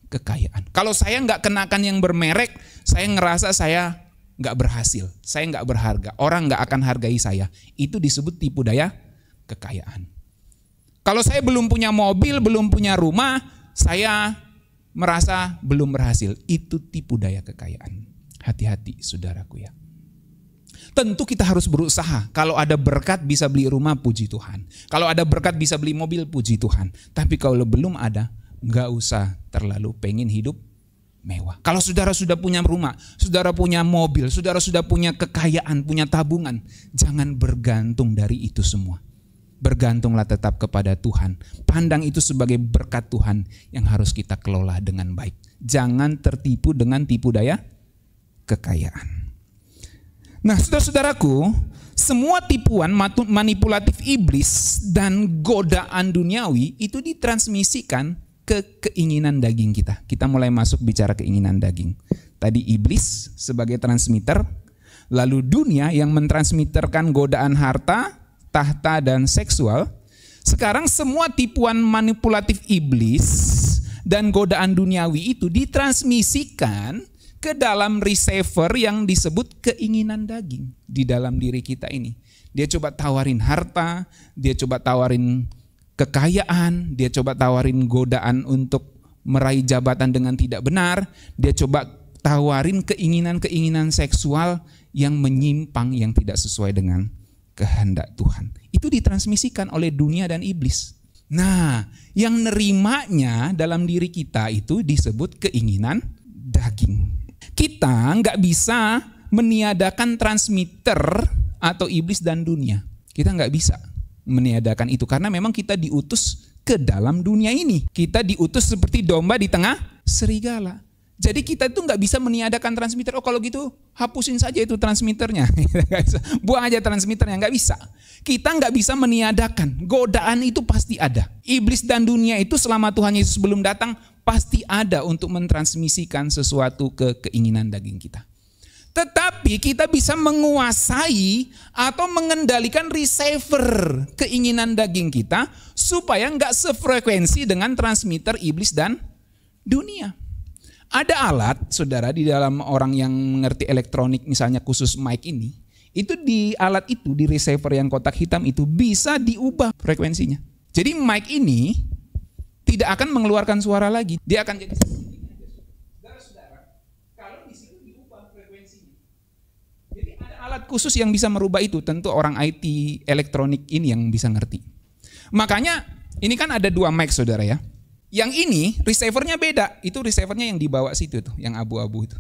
A: kekayaan. Kalau saya nggak kenakan yang bermerek, saya ngerasa saya nggak berhasil, saya nggak berharga, orang nggak akan hargai saya. Itu disebut tipu daya kekayaan. Kalau saya belum punya mobil, belum punya rumah, saya merasa belum berhasil. Itu tipu daya kekayaan. Hati-hati saudaraku ya. Tentu kita harus berusaha. Kalau ada berkat bisa beli rumah, puji Tuhan. Kalau ada berkat bisa beli mobil, puji Tuhan. Tapi kalau belum ada, nggak usah terlalu pengen hidup mewah. Kalau saudara sudah punya rumah, saudara punya mobil, saudara sudah punya kekayaan, punya tabungan, jangan bergantung dari itu semua. Bergantunglah tetap kepada Tuhan. Pandang itu sebagai berkat Tuhan yang harus kita kelola dengan baik. Jangan tertipu dengan tipu daya kekayaan. Nah, saudara-saudaraku, semua tipuan manipulatif iblis dan godaan duniawi itu ditransmisikan ke keinginan daging kita. Kita mulai masuk bicara keinginan daging. Tadi iblis sebagai transmitter, lalu dunia yang mentransmitterkan godaan harta, tahta, dan seksual. Sekarang semua tipuan manipulatif iblis dan godaan duniawi itu ditransmisikan ke dalam receiver yang disebut keinginan daging di dalam diri kita ini. Dia coba tawarin harta, dia coba tawarin kekayaan, dia coba tawarin godaan untuk meraih jabatan dengan tidak benar, dia coba tawarin keinginan-keinginan seksual yang menyimpang, yang tidak sesuai dengan kehendak Tuhan. Itu ditransmisikan oleh dunia dan iblis. Nah, yang nerimanya dalam diri kita itu disebut keinginan daging. Kita nggak bisa meniadakan transmitter atau iblis dan dunia. Kita nggak bisa meniadakan itu karena memang kita diutus ke dalam dunia ini. Kita diutus seperti domba di tengah serigala. Jadi kita itu nggak bisa meniadakan transmitter. Oh kalau gitu hapusin saja itu transmitternya. Buang aja transmitternya, nggak bisa. Kita nggak bisa meniadakan. Godaan itu pasti ada. Iblis dan dunia itu selama Tuhan Yesus belum datang pasti ada untuk mentransmisikan sesuatu ke keinginan daging kita. Tetapi kita bisa menguasai atau mengendalikan receiver keinginan daging kita supaya nggak sefrekuensi dengan transmitter iblis dan dunia. Ada alat, saudara, di dalam orang yang mengerti elektronik, misalnya khusus mic ini, itu di alat itu, di receiver yang kotak hitam itu bisa diubah frekuensinya. Jadi mic ini tidak akan mengeluarkan suara lagi, dia akan jadi seperti ini. Saudara-saudara, kalau di situ diubah frekuensinya. Jadi ada alat khusus yang bisa merubah itu, tentu orang IT elektronik ini yang bisa ngerti. Makanya ini kan ada dua mic, saudara ya. Yang ini receivernya beda, itu receivernya yang di bawah situ tuh, yang abu-abu itu,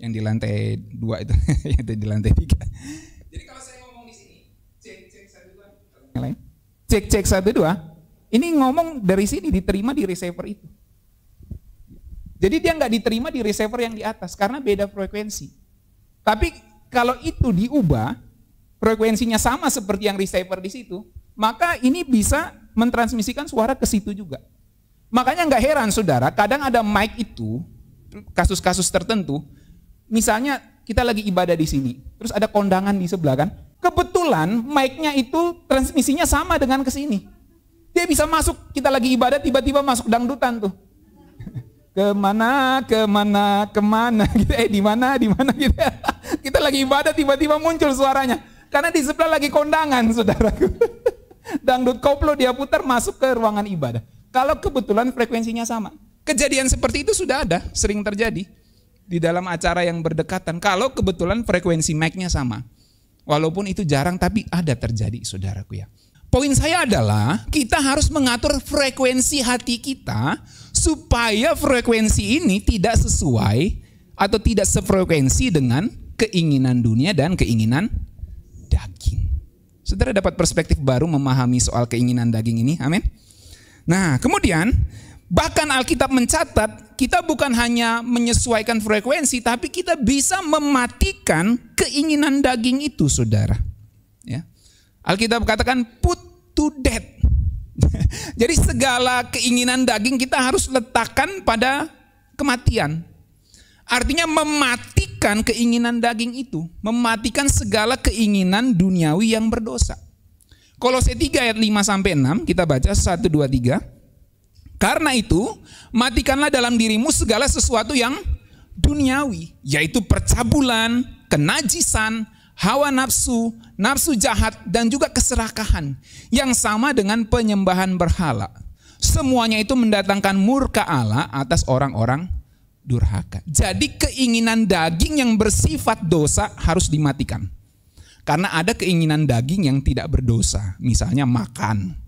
A: yang di lantai 2 itu, yang di lantai 3. Jadi kalau saya ngomong di sini, cek 1 2, cek 1 2, ini ngomong dari sini diterima di receiver itu. Jadi dia nggak diterima di receiver yang di atas karena beda frekuensi. Tapi kalau itu diubah, frekuensinya sama seperti yang receiver di situ, maka ini bisa mentransmisikan suara ke situ juga. Makanya nggak heran saudara, kadang ada mic itu, kasus-kasus tertentu, misalnya kita lagi ibadah di sini, terus ada kondangan di sebelah kan, kebetulan mic-nya itu transmisinya sama dengan ke sini. Dia bisa masuk, kita lagi ibadah tiba-tiba masuk dangdutan tuh. Kemana gitu, di mana gitu. Kita lagi ibadah tiba-tiba muncul suaranya. Karena di sebelah lagi kondangan saudaraku. Dangdut koplo dia putar masuk ke ruangan ibadah. Kalau kebetulan frekuensinya sama. Kejadian seperti itu sudah ada, sering terjadi. di dalam acara yang berdekatan kalau kebetulan frekuensi mic-nya sama. Walaupun itu jarang tapi ada terjadi, saudaraku ya. Poin saya adalah kita harus mengatur frekuensi hati kita supaya frekuensi ini tidak sesuai atau tidak sefrekuensi dengan keinginan dunia dan keinginan daging. Saudara dapat perspektif baru memahami soal keinginan daging ini, amin. Nah kemudian bahkan Alkitab mencatat kita bukan hanya menyesuaikan frekuensi, tapi kita bisa mematikan keinginan daging itu, saudara. Ya. Alkitab katakan put to death. Jadi segala keinginan daging kita harus letakkan pada kematian. Artinya mematikan keinginan daging itu, mematikan segala keinginan duniawi yang berdosa. Kolose 3 ayat 5-6 kita baca 1, 2, 3. Karena itu, matikanlah dalam dirimu segala sesuatu yang duniawi, yaitu percabulan, kenajisan, hawa nafsu, nafsu jahat, dan juga keserakahan, yang sama dengan penyembahan berhala. Semuanya itu mendatangkan murka Allah atas orang-orang durhaka. Jadi keinginan daging yang bersifat dosa harus dimatikan. Karena ada keinginan daging yang tidak berdosa, misalnya makan,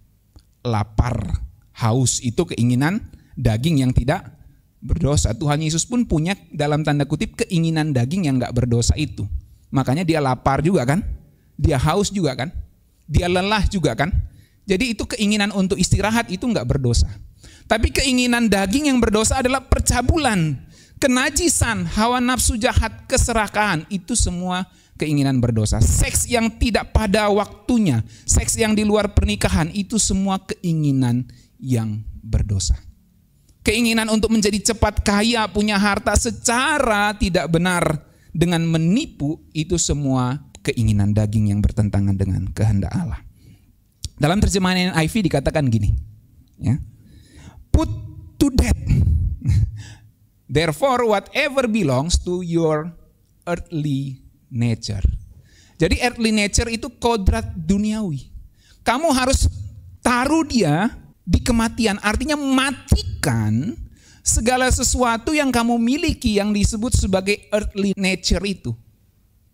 A: lapar, haus, itu keinginan daging yang tidak berdosa. Tuhan Yesus pun punya dalam tanda kutip keinginan daging yang gak berdosa itu. Makanya dia lapar juga kan, dia haus juga kan, dia lelah juga kan. Jadi itu keinginan untuk istirahat itu gak berdosa. Tapi keinginan daging yang berdosa adalah percabulan, kenajisan, hawa nafsu jahat, keserakahan, itu semua keinginan berdosa. Seks yang tidak pada waktunya, seks yang di luar pernikahan, itu semua keinginan yang berdosa. Keinginan untuk menjadi cepat kaya, punya harta secara tidak benar dengan menipu, itu semua keinginan daging yang bertentangan dengan kehendak Allah. Dalam terjemahan NIV dikatakan gini, ya. Put to death. Therefore whatever belongs to your earthly nature. Jadi earthly nature itu kodrat duniawi. Kamu harus taruh dia di kematian, artinya matikan segala sesuatu yang kamu miliki yang disebut sebagai earthly nature itu,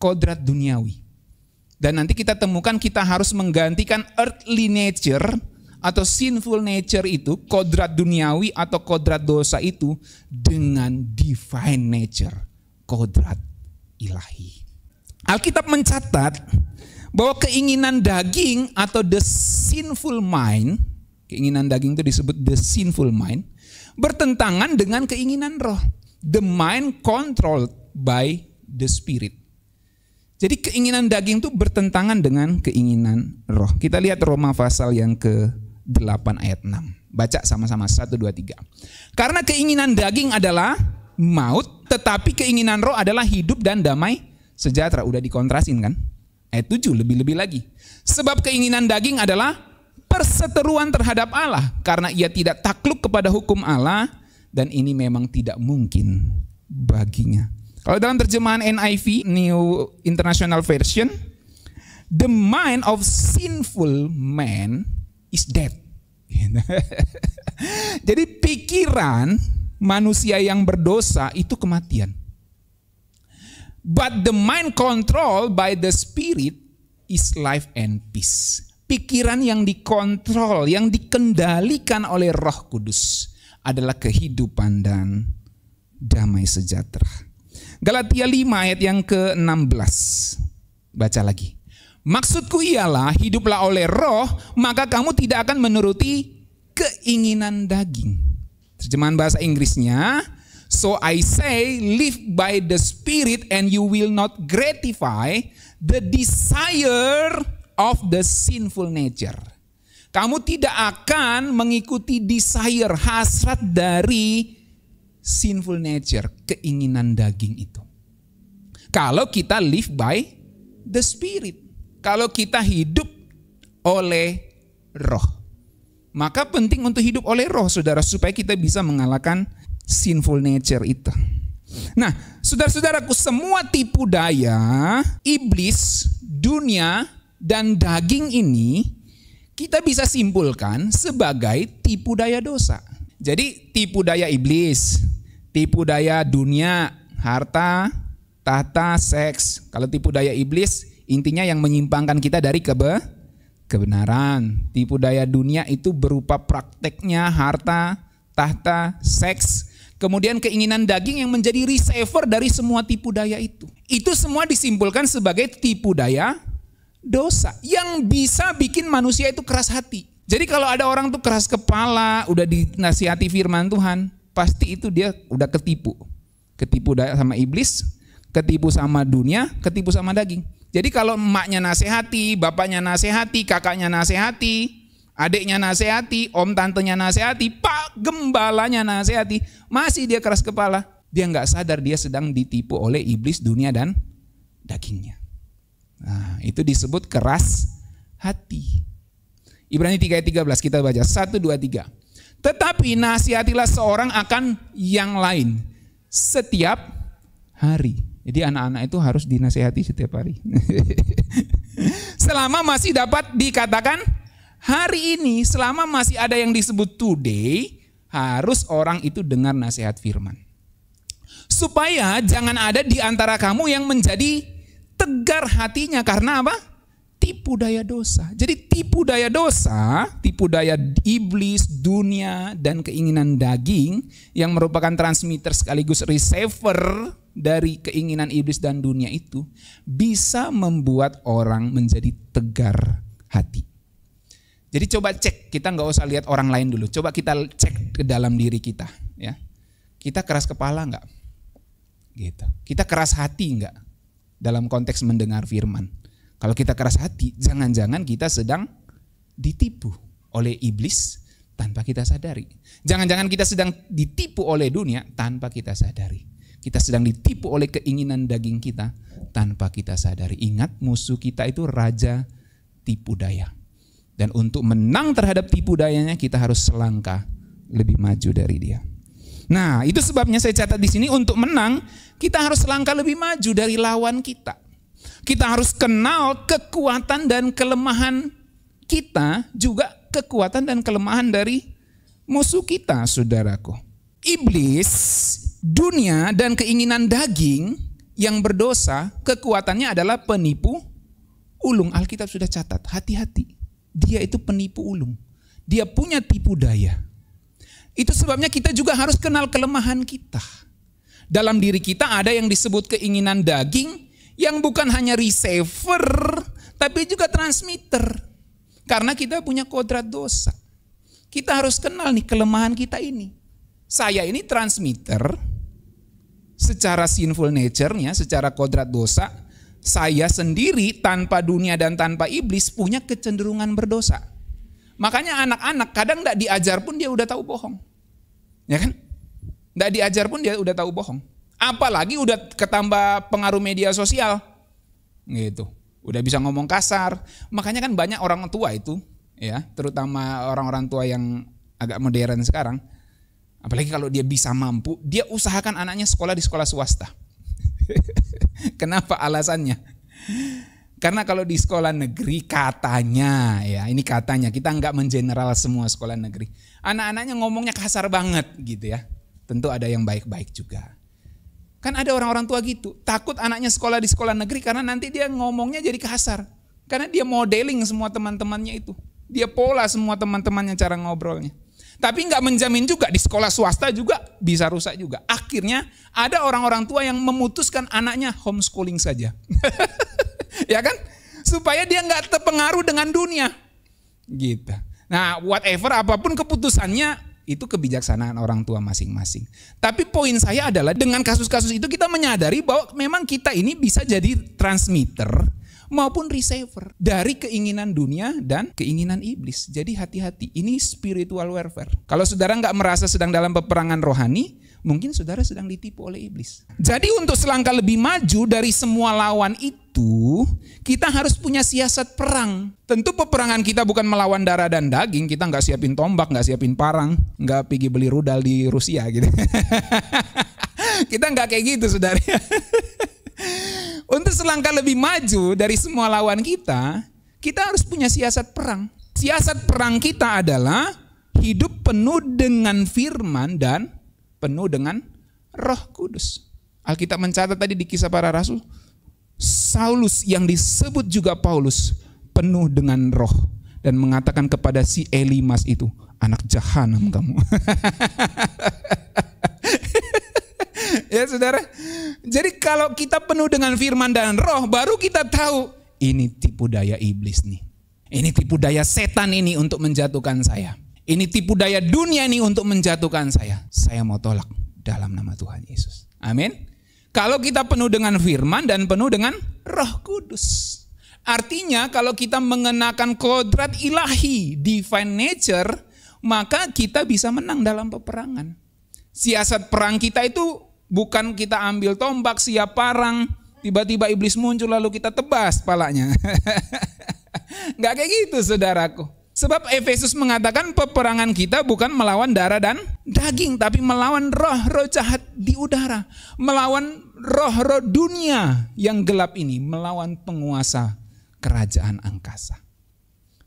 A: kodrat duniawi. Dan nanti kita temukan kita harus menggantikan earthly nature atau sinful nature itu, kodrat duniawi atau kodrat dosa itu, dengan divine nature, kodrat ilahi. Alkitab mencatat bahwa keinginan daging atau the sinful mind, keinginan daging itu disebut the sinful mind, bertentangan dengan keinginan roh. The mind controlled by the spirit. Jadi keinginan daging itu bertentangan dengan keinginan roh. Kita lihat Roma pasal yang ke-8 ayat 6. Baca sama-sama 1, 2, 3. Karena keinginan daging adalah maut, tetapi keinginan roh adalah hidup dan damai sejahtera. Udah dikontrasin kan? Ayat 7 lebih-lebih lagi. Sebab keinginan daging adalah perseteruan terhadap Allah, karena ia tidak takluk kepada hukum Allah, dan ini memang tidak mungkin baginya. Kalau dalam terjemahan NIV, New International Version, the mind of sinful man is dead. Jadi pikiran manusia yang berdosa itu kematian. But the mind controlled by the spirit is life and peace. Pikiran yang dikontrol, yang dikendalikan oleh Roh Kudus adalah kehidupan dan damai sejahtera. Galatia 5 ayat yang ke-16. Baca lagi. Maksudku ialah hiduplah oleh roh, maka kamu tidak akan menuruti keinginan daging. Terjemahan bahasa Inggrisnya, so I say live by the spirit and you will not gratify the desire of the sinful nature. Kamu tidak akan mengikuti desire, hasrat dari sinful nature, keinginan daging itu. Kalau kita live by the spirit, kalau kita hidup oleh roh. Maka penting untuk hidup oleh roh, saudara, supaya kita bisa mengalahkan sinful nature itu. Nah, saudara-saudaraku, semua tipu daya iblis, dunia, dan daging ini kita bisa simpulkan sebagai tipu daya dosa. Jadi tipu daya iblis, tipu daya dunia, harta, tahta, seks. Kalau tipu daya iblis, intinya yang menyimpangkan kita dari kebenaran. Tipu daya dunia itu berupa prakteknya harta, tahta, seks. Kemudian keinginan daging yang menjadi receiver dari semua tipu daya itu. Itu semua disimpulkan sebagai tipu daya dosa yang bisa bikin manusia itu keras hati. Jadi kalau ada orang tuh keras kepala, udah dinasihati firman Tuhan, pasti itu dia udah ketipu. Ketipu sama iblis, ketipu sama dunia, ketipu sama daging. Jadi kalau emaknya nasihati, bapaknya nasihati, kakaknya nasihati, adiknya nasihati, om tantenya nasihati, pak gembalanya nasihati, masih dia keras kepala. Dia nggak sadar dia sedang ditipu oleh iblis, dunia, dan dagingnya. Nah, itu disebut keras hati. Ibrani 3 ayat 13 kita baca 1, 2, 3. Tetapi nasihatilah seorang akan yang lain setiap hari. Jadi anak-anak itu harus dinasihati setiap hari. Selama masih dapat dikatakan hari ini, selama masih ada yang disebut today, harus orang itu dengar nasihat firman. Supaya jangan ada di antara kamu yang menjadi tegar hatinya karena apa? Tipu daya dosa. Jadi tipu daya dosa, tipu daya iblis, dunia, dan keinginan daging yang merupakan transmitter sekaligus receiver dari keinginan iblis dan dunia itu bisa membuat orang menjadi tegar hati. Jadi coba cek, kita nggak usah lihat orang lain dulu. Coba kita cek ke dalam diri kita, ya. Kita keras kepala nggak? Gitu. Kita keras hati nggak dalam konteks mendengar firman? Kalau kita keras hati, jangan-jangan kita sedang ditipu oleh iblis tanpa kita sadari. Jangan-jangan kita sedang ditipu oleh dunia tanpa kita sadari. Kita sedang ditipu oleh keinginan daging kita tanpa kita sadari. Ingat, musuh kita itu raja tipu daya. Dan untuk menang terhadap tipu dayanya, kita harus selangkah lebih maju dari dia. Nah, itu sebabnya saya catat di sini, untuk menang kita harus selangkah lebih maju dari lawan kita. Kita harus kenal kekuatan dan kelemahan kita, juga kekuatan dan kelemahan dari musuh kita, saudaraku. Iblis, dunia, dan keinginan daging yang berdosa, kekuatannya adalah penipu ulung. Alkitab sudah catat, hati-hati. Dia itu penipu ulung. Dia punya tipu daya. Itu sebabnya kita juga harus kenal kelemahan kita. Dalam diri kita ada yang disebut keinginan daging, yang bukan hanya receiver, tapi juga transmitter. Karena kita punya kodrat dosa. Kita harus kenal nih kelemahan kita ini. Saya ini transmitter, secara sinful nature-nya, secara kodrat dosa, saya sendiri tanpa dunia dan tanpa iblis punya kecenderungan berdosa. Makanya anak-anak kadang tidak diajar pun dia udah tahu bohong. Ya kan? Tidak diajar pun dia udah tahu bohong. Apalagi udah ketambah pengaruh media sosial, gitu. Udah bisa ngomong kasar. Makanya kan banyak orang tua itu, ya, terutama orang-orang tua yang agak modern sekarang. Apalagi kalau dia bisa mampu, dia usahakan anaknya sekolah di sekolah swasta. Kenapa alasannya? Karena kalau di sekolah negeri katanya, ya ini katanya, kita nggak mengeneral semua sekolah negeri. Anak-anaknya ngomongnya kasar banget, gitu ya. Tentu ada yang baik-baik juga. Kan ada orang-orang tua gitu, takut anaknya sekolah di sekolah negeri karena nanti dia ngomongnya jadi kasar. Karena dia modeling semua teman-temannya itu. Dia pola semua teman-temannya cara ngobrolnya. Tapi nggak menjamin juga di sekolah swasta juga bisa rusak juga. Akhirnya ada orang-orang tua yang memutuskan anaknya homeschooling saja. Ya kan? Supaya dia nggak terpengaruh dengan dunia. Gitu. Nah, whatever apapun keputusannya, itu kebijaksanaan orang tua masing-masing. Tapi poin saya adalah dengan kasus-kasus itu kita menyadari bahwa memang kita ini bisa jadi transmitter maupun receiver dari keinginan dunia dan keinginan iblis. Jadi hati-hati, ini spiritual warfare. Kalau saudara nggak merasa sedang dalam peperangan rohani, mungkin saudara sedang ditipu oleh iblis. Jadi untuk selangkah lebih maju dari semua lawan itu, kita harus punya siasat perang. Tentu peperangan kita bukan melawan darah dan daging, kita nggak siapin tombak, nggak siapin parang, nggak pergi beli rudal di Rusia gitu. Kita nggak kayak gitu, saudara. Untuk selangkah lebih maju dari semua lawan kita harus punya siasat perang. Siasat perang kita adalah hidup penuh dengan firman dan penuh dengan Roh Kudus. Alkitab mencatat tadi di Kisah Para Rasul, Saulus yang disebut juga Paulus penuh dengan roh dan mengatakan kepada si Elimas itu, anak jahanam kamu. Ya saudara, jadi kalau kita penuh dengan firman dan roh, baru kita tahu ini tipu daya iblis nih. Ini tipu daya setan ini untuk menjatuhkan saya. Ini tipu daya dunia ini untuk menjatuhkan saya. Saya mau tolak dalam nama Tuhan Yesus. Amin. Kalau kita penuh dengan firman dan penuh dengan Roh Kudus. Artinya kalau kita mengenakan kodrat ilahi, divine nature, maka kita bisa menang dalam peperangan. Siasat perang kita itu bukan kita ambil tombak siap parang, tiba-tiba iblis muncul lalu kita tebas palanya. Nggak kayak gitu saudaraku. Sebab Efesus mengatakan peperangan kita bukan melawan darah dan daging, tapi melawan roh-roh jahat di udara. Melawan roh-roh dunia yang gelap ini, melawan penguasa kerajaan angkasa.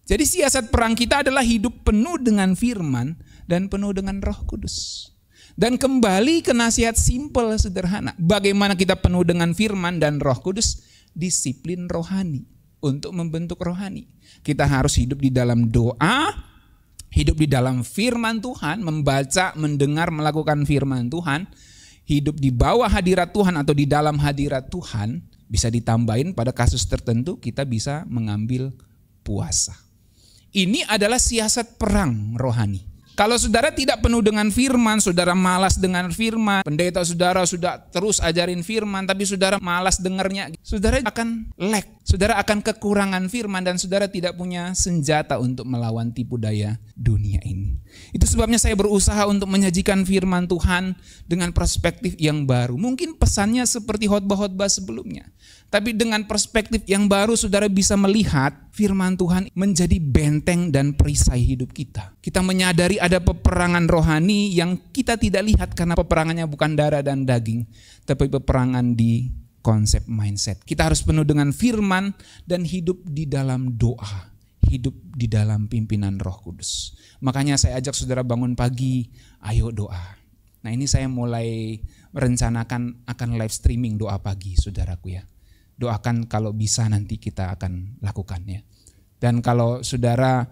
A: Jadi siasat perang kita adalah hidup penuh dengan firman dan penuh dengan Roh Kudus. Dan kembali ke nasihat simpel sederhana. Bagaimana kita penuh dengan firman dan Roh Kudus? Disiplin rohani. Untuk membentuk rohani, kita harus hidup di dalam doa, hidup di dalam firman Tuhan, membaca, mendengar, melakukan firman Tuhan, hidup di bawah hadirat Tuhan atau di dalam hadirat Tuhan. Bisa ditambahin pada kasus tertentu kita bisa mengambil puasa. Ini adalah siasat perang rohani. Kalau saudara tidak penuh dengan firman, saudara malas dengan firman, pendeta saudara sudah terus ajarin firman, tapi saudara malas dengarnya, saudara akan lag, saudara akan kekurangan firman, dan saudara tidak punya senjata untuk melawan tipu daya dunia ini. Itu sebabnya saya berusaha untuk menyajikan firman Tuhan dengan perspektif yang baru. Mungkin pesannya seperti khotbah-khotbah sebelumnya, tapi dengan perspektif yang baru saudara bisa melihat firman Tuhan menjadi benteng dan perisai hidup kita. Kita menyadari ada peperangan rohani yang kita tidak lihat karena peperangannya bukan darah dan daging, tapi peperangan di konsep mindset. Kita harus penuh dengan firman dan hidup di dalam doa, hidup di dalam pimpinan Roh Kudus. Makanya saya ajak saudara bangun pagi, ayo doa. Nah ini saya mulai merencanakan akan live streaming doa pagi saudaraku ya. Doakan kalau bisa nanti kita akan lakukan ya. Dan kalau saudara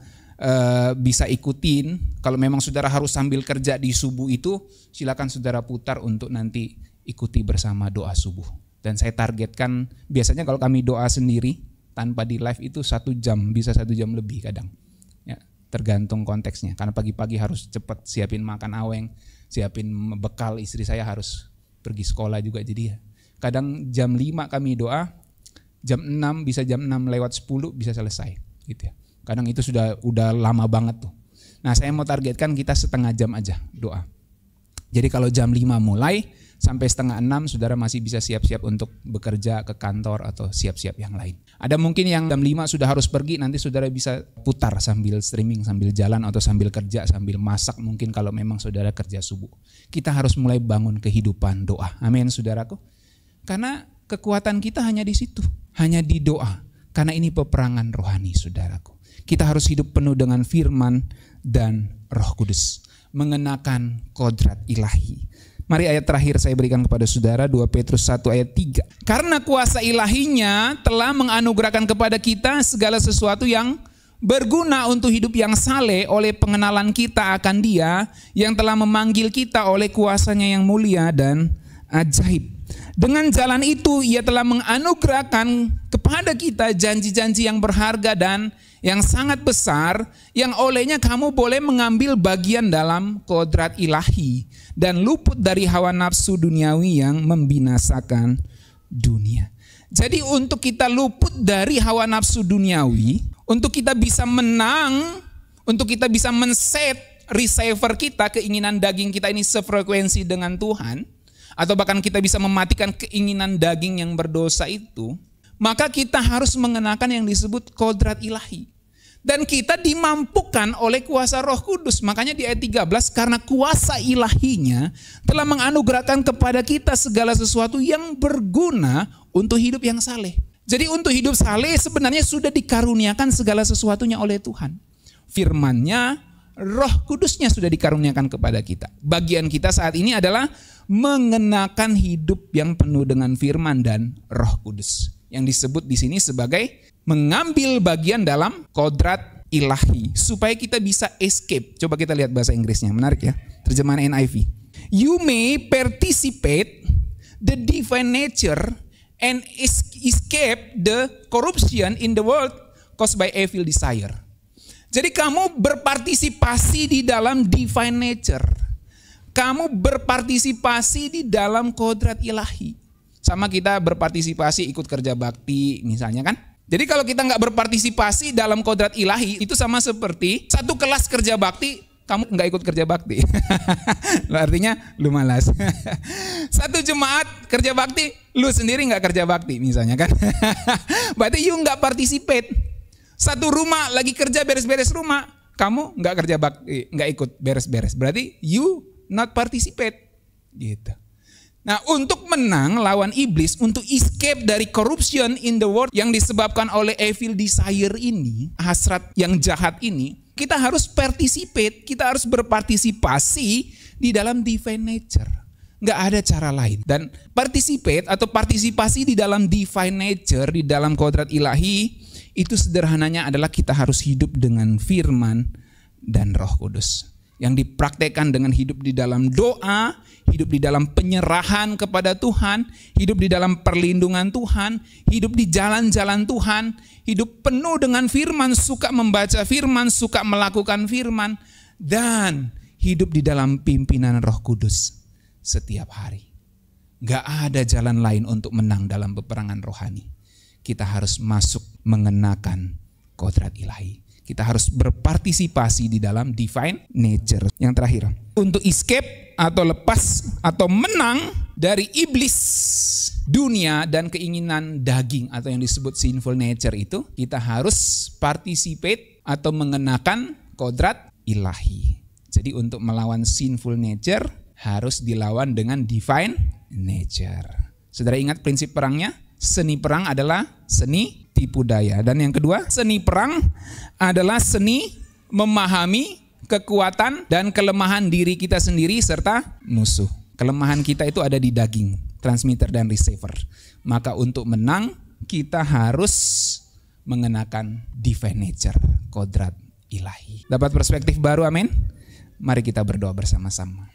A: bisa ikutin, kalau memang saudara harus sambil kerja di subuh itu, silakan saudara putar untuk nanti ikuti bersama doa subuh. Dan saya targetkan, biasanya kalau kami doa sendiri tanpa di live itu 1 jam, bisa 1 jam lebih kadang. Ya, tergantung konteksnya. Karena pagi-pagi harus cepat siapin makan aweng, siapin bekal, istri saya harus pergi sekolah juga, jadi ya. Kadang jam 5 kami doa, jam 6 bisa jam 6 lewat 10 bisa selesai gitu ya. Kadang itu udah lama banget tuh. Nah, saya mau targetkan kita setengah jam aja doa. Jadi kalau jam 5 mulai sampai setengah 6 saudara masih bisa siap-siap untuk bekerja ke kantor atau siap-siap yang lain. Ada mungkin yang jam 5 sudah harus pergi, nanti saudara bisa putar sambil streaming, sambil jalan atau sambil kerja, sambil masak mungkin kalau memang saudara kerja subuh. Kita harus mulai bangun kehidupan doa. Amin saudaraku. Karena kekuatan kita hanya di situ, hanya di doa. Karena ini peperangan rohani saudaraku. Kita harus hidup penuh dengan firman dan Roh Kudus, mengenakan kodrat ilahi. Mari ayat terakhir saya berikan kepada saudara, 2 Petrus 1 ayat 3. Karena kuasa ilahinya telah menganugerahkan kepada kita segala sesuatu yang berguna untuk hidup yang saleh oleh pengenalan kita akan Dia yang telah memanggil kita oleh kuasanya yang mulia dan ajaib. Dengan jalan itu Ia telah menganugerahkan kepada kita janji-janji yang berharga dan yang sangat besar, yang olehnya kamu boleh mengambil bagian dalam kodrat ilahi dan luput dari hawa nafsu duniawi yang membinasakan dunia. Jadi untuk kita luput dari hawa nafsu duniawi, untuk kita bisa menang, untuk kita bisa men-set receiver kita, keinginan daging kita ini sefrekuensi dengan Tuhan, atau bahkan kita bisa mematikan keinginan daging yang berdosa itu, maka kita harus mengenakan yang disebut kodrat ilahi. Dan kita dimampukan oleh kuasa Roh Kudus. Makanya di ayat 13, karena kuasa ilahinya telah menganugerahkan kepada kita segala sesuatu yang berguna untuk hidup yang saleh. Jadi untuk hidup saleh sebenarnya sudah dikaruniakan segala sesuatunya oleh Tuhan. Firman-Nya, Roh Kudusnya sudah dikaruniakan kepada kita. Bagian kita saat ini adalah mengenakan hidup yang penuh dengan firman dan Roh Kudus. Yang disebut di sini sebagai mengambil bagian dalam kodrat ilahi. Supaya kita bisa escape. Coba kita lihat bahasa Inggrisnya, menarik ya. Terjemahan NIV. You may participate the divine nature and escape the corruption in the world caused by evil desire. Jadi kamu berpartisipasi di dalam divine nature. Kamu berpartisipasi di dalam kodrat ilahi. Sama kita berpartisipasi ikut kerja bakti misalnya kan. Jadi kalau kita nggak berpartisipasi dalam kodrat ilahi, itu sama seperti satu kelas kerja bakti, kamu nggak ikut kerja bakti. Artinya lu malas. Satu jemaat kerja bakti, lu sendiri nggak kerja bakti misalnya kan. Berarti you nggak participate. Satu rumah lagi kerja beres-beres rumah, kamu nggak kerja bakti, nggak ikut beres-beres. Berarti you not participate. Gitu. Nah, untuk menang lawan iblis, untuk escape dari corruption in the world yang disebabkan oleh evil desire ini, hasrat yang jahat ini, kita harus participate, kita harus berpartisipasi di dalam divine nature. Nggak ada cara lain. Dan participate atau partisipasi di dalam divine nature, di dalam kodrat ilahi, itu sederhananya adalah kita harus hidup dengan firman dan Roh Kudus. Yang dipraktekkan dengan hidup di dalam doa, hidup di dalam penyerahan kepada Tuhan, hidup di dalam perlindungan Tuhan, hidup di jalan-jalan Tuhan, hidup penuh dengan firman, suka membaca firman, suka melakukan firman, dan hidup di dalam pimpinan Roh Kudus setiap hari. Gak ada jalan lain untuk menang dalam peperangan rohani. Kita harus masuk mengenakan kodrat ilahi. Kita harus berpartisipasi di dalam divine nature. Yang terakhir, untuk escape atau lepas atau menang dari iblis dunia dan keinginan daging atau yang disebut sinful nature itu, kita harus participate atau mengenakan kodrat ilahi. Jadi untuk melawan sinful nature harus dilawan dengan divine nature. Saudara ingat prinsip perangnya? Seni perang adalah seni tipu daya. Dan yang kedua, seni perang adalah seni memahami kekuatan dan kelemahan diri kita sendiri serta musuh. Kelemahan kita itu ada di daging, transmitter dan receiver. Maka untuk menang kita harus mengenakan divine nature, kodrat ilahi. Dapat perspektif baru, amin? Mari kita berdoa bersama-sama.